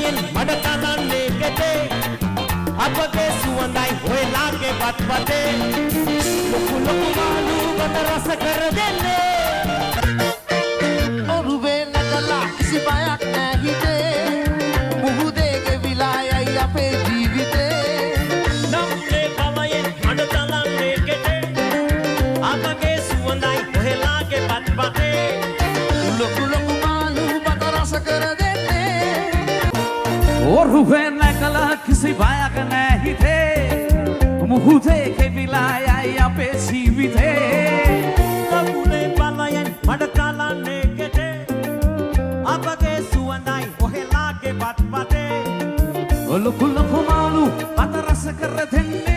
බලයෙන් මඩ කනන්නේ කෙටේ අපගේ සුවඳයි හොයලාගේ පත්පතේ ලොකු ලොකු මාළු බත රස කර දෙන්නේ ඔරුවේ නැගලා කිසි බයක් නෑ හිතේ මුහුදේ ගෙවිලා යයි අපේ ජීවිතේ නම්ලේ බලයෙන් මඩ කනන්නේ කෙටේ අපගේ සුවඳයි හොයලාගේ පත්පතේ ලොකු ලොකු මාළු බත රස කර දෙන්නේ ඔරුවේ නැගලා කිසි බයක් නෑ හිතේ මුහුදේ ගෙවිලා යයි අපේ ජීවිතේ නම්ලේ බලයෙන් මඩ කනන්නේ කෙටේ අපගේ සුවඳයි හොයලාගේ පත්පතේ ලොකු ලොකු මාළු බත රස කර දෙන්නේ